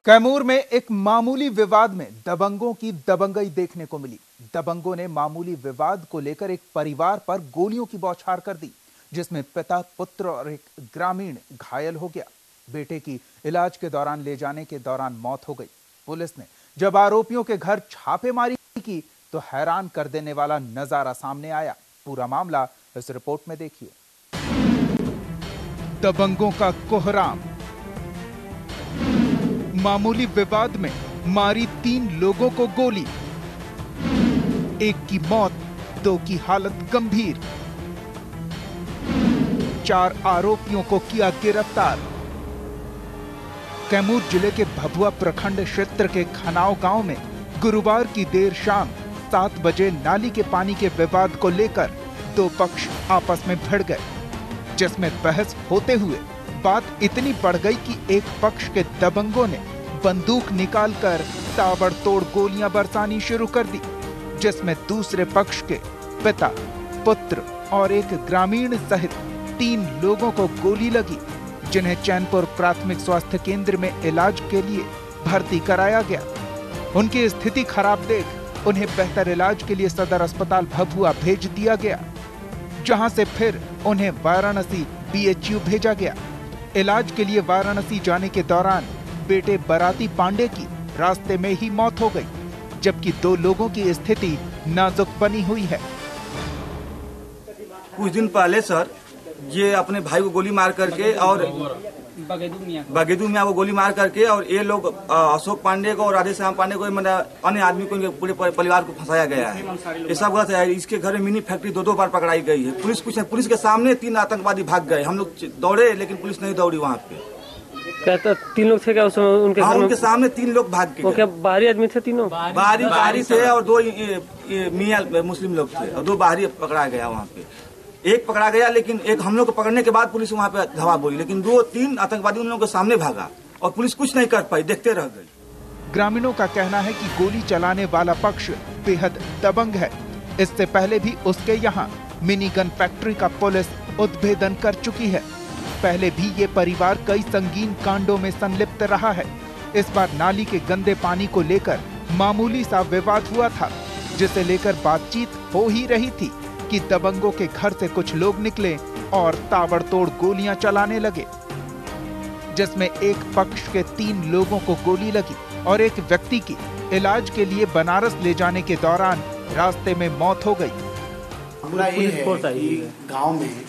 कैमूर में एक मामूली विवाद में दबंगों की दबंगई देखने को मिली। दबंगों ने मामूली विवाद को लेकर एक परिवार पर गोलियों की बौछार कर दी, जिसमें पिता, पुत्र और एक ग्रामीण घायल हो गया। बेटे की इलाज के दौरान ले जाने के दौरान मौत हो गई। पुलिस ने जब आरोपियों के घर छापेमारी की तो हैरान कर देने वाला नजारा सामने आया। पूरा मामला इस रिपोर्ट में देखिए। दबंगों का कोहराम। मामूली विवाद में मारी 3 लोगों को गोली, एक की मौत, 2 की हालत गंभीर। 4 आरोपियों को किया गिरफ्तार। कैमूर जिले के भभुआ प्रखंड क्षेत्र के खनाव गांव में गुरुवार की देर शाम 7 बजे नाली के पानी के विवाद को लेकर 2 पक्ष आपस में भिड़ गए, जिसमें बहस होते हुए बात इतनी बढ़ गई कि एक पक्ष के दबंगों ने बंदूक निकालकर ताबड़तोड़ गोलियां बरसानी शुरू कर दी, जिसमें दूसरे पक्ष के पिता, पुत्र और एक ग्रामीण सहित 3 लोगों को गोली लगी, जिन्हें चैनपुर प्राथमिक स्वास्थ्य केंद्र में इलाज के लिए भर्ती कराया गया। उनकी स्थिति खराब देख उन्हें बेहतर इलाज के लिए सदर अस्पताल भभुआ भेज दिया गया, जहां से फिर उन्हें वाराणसी BHU भेजा गया। इलाज के लिए वाराणसी जाने के दौरान बेटे बराती पांडे की रास्ते में ही मौत हो गई, जबकि 2 लोगों की स्थिति नाजुक बनी हुई है। कुछ दिन पहले सर ये अपने भाई को गोली मार करके और बगेदू मियाँ को गोली मार करके और ये लोग अशोक पांडे को और राधेश्याम पांडे को मतलब अन्य आदमी को, इनके पूरे परिवार को फंसाया गया है। ये सब गलत है। इसके घर में मिनी फैक्ट्री 2 बार पकड़ाई गई है। पुलिस के सामने 3 आतंकवादी भाग गए। हम लोग दौड़े लेकिन पुलिस नहीं दौड़ी वहाँ पे। कहता 3 लोग थे क्या उस समय उनके घर में? उनके सामने 3 लोग भाग गए। क्या बाहरी आदमी थे? तीनों बाहरी थे और 2 मियाँ मुस्लिम लोग थे और 2 बाहरी पकड़ा गया वहाँ पे। एक पकड़ा गया लेकिन एक हम लोग को पकड़ने के बाद पुलिस वहाँ पे धावा बोली, लेकिन 2-3 आतंकवादी उन लोगों के सामने भागा और पुलिस कुछ नहीं कर पाई, देखते रह गई। ग्रामीणों का कहना है कि गोली चलाने वाला पक्ष बेहद दबंग है। इससे पहले भी उसके यहाँ मिनी गन फैक्ट्री का पुलिस उद्भेदन कर चुकी है। पहले भी ये परिवार कई संगीन कांडों में संलिप्त रहा है। इस बार नाली के गंदे पानी को लेकर मामूली सा विवाद हुआ था, जिसे लेकर बातचीत हो ही रही थी कि दबंगों के घर से कुछ लोग निकले और ताबड़तोड़ गोलियां चलाने लगे, जिसमें एक पक्ष के 3 लोगों को गोली लगी और एक व्यक्ति की इलाज के लिए बनारस ले जाने के दौरान रास्ते में मौत हो गई। पूरा ये है कि गांव में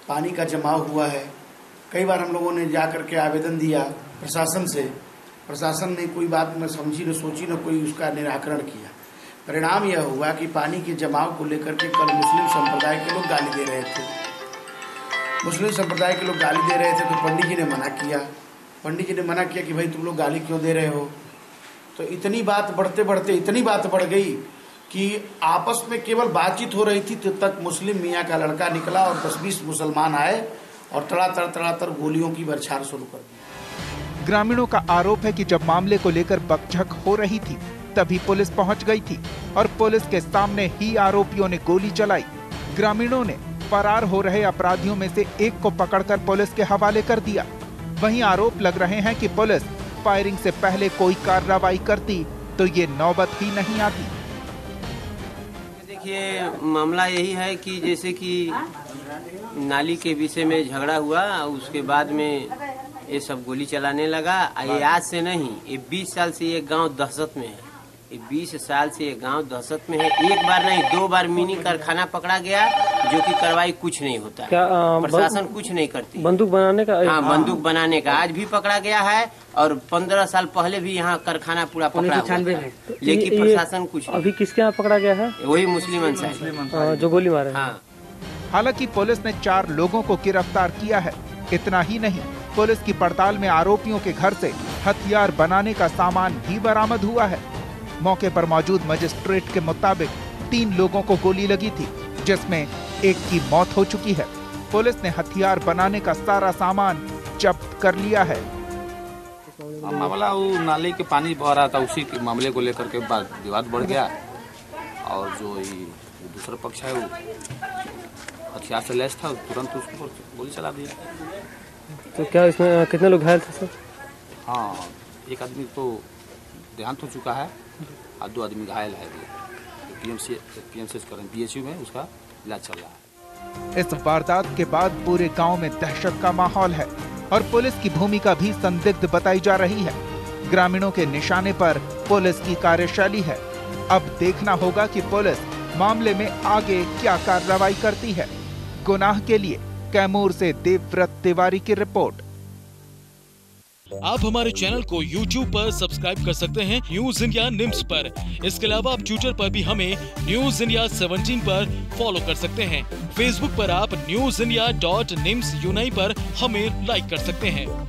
पानी का जमाव हुआ है। कई बार हम लोगों ने जाकर के आवेदन दिया प्रशासन से। प्रशासन ने कोई बात न समझी, न सोची, न कोई उसका निराकरण किया। परिणाम यह हुआ कि पानी के जमाव को लेकर के कल मुस्लिम संप्रदाय के लोग गाली दे रहे थे। मुस्लिम संप्रदाय के लोग गाली दे रहे थे तो पंडित जी ने मना किया। पंडित जी ने मना किया कि भाई तुम लोग गाली क्यों दे रहे हो। तो इतनी बात बढ़ते बढ़ते इतनी बात बढ़ गई कि आपस में केवल बातचीत हो रही थी तब तक मुस्लिम मियाँ का लड़का निकला और 10-20 मुसलमान आए और तड़ातड़ गोलियों की बरछार शुरू कर दी। ग्रामीणों का आरोप है कि जब मामले को लेकर बकझक हो रही थी तभी पुलिस पहुंच गई थी और पुलिस के सामने ही आरोपियों ने गोली चलाई। ग्रामीणों ने फरार हो रहे अपराधियों में से एक को पकड़कर पुलिस के हवाले कर दिया। वहीं आरोप लग रहे हैं कि पुलिस फायरिंग से पहले कोई कार्रवाई करती तो ये नौबत ही नहीं आती। देखिए, मामला यही है कि जैसे कि नाली के विषय में झगड़ा हुआ, उसके बाद में ये सब गोली चलाने लगा। ये आज से नहीं, ये 20 साल से ये गांव दहशत में है। ये 20 साल से ये गांव दहशत में है। एक बार नहीं 2 बार मिनी कारखाना पकड़ा गया, जो कि कार्रवाई कुछ नहीं होता है। प्रशासन कुछ नहीं करती। बंदूक बनाने का? हाँ, बंदूक बनाने का आज भी पकड़ा गया है और 15 साल पहले भी यहाँ कारखाना पूरा पकड़ा हुआ है, लेकिन प्रशासन कुछ। अभी किसके यहाँ पकड़ा गया है? वही मुस्लिम अंसार जो गोली मारे। हाँ। हालांकि पुलिस ने 4 लोगों को गिरफ्तार किया है। इतना ही नहीं, पुलिस की पड़ताल में आरोपियों के घर से हथियार बनाने का सामान भी बरामद हुआ है। मौके पर मौजूद मजिस्ट्रेट के मुताबिक 3 लोगों को गोली लगी थी, जिसमें एक की मौत हो चुकी है। पुलिस ने हथियार बनाने का सारा सामान जब्त कर लिया है। मामला वो नाले के पानी बह रहा था, उसी के मामले को लेकर के बाद विवाद बढ़ गया और जो दूसरा पक्ष है वो हथियार से लैस था, तुरंत उसको गोली चला दिया। तो क्या इसमें कितने लोग घायल थे सर? हाँ, एक आदमी तो देहांत हो चुका है और 2 आदमी घायल है। PMC में उसका इलाज चल रहा है। इस वारदात के बाद पूरे गांव में दहशत का माहौल है और पुलिस की भूमिका भी संदिग्ध बताई जा रही है। ग्रामीणों के निशाने पर पुलिस की कार्यशैली है। अब देखना होगा कि पुलिस मामले में आगे क्या कार्रवाई करती है। गुनाह के लिए कैमूर से देवव्रत तिवारी की रिपोर्ट। आप हमारे चैनल को YouTube पर सब्सक्राइब कर सकते हैं न्यूज इंडिया निम्स पर। इसके अलावा आप ट्विटर पर भी हमें न्यूज इंडिया 17 पर फॉलो कर सकते हैं। फेसबुक पर आप newsindia.nimsUnai पर हमें लाइक कर सकते हैं।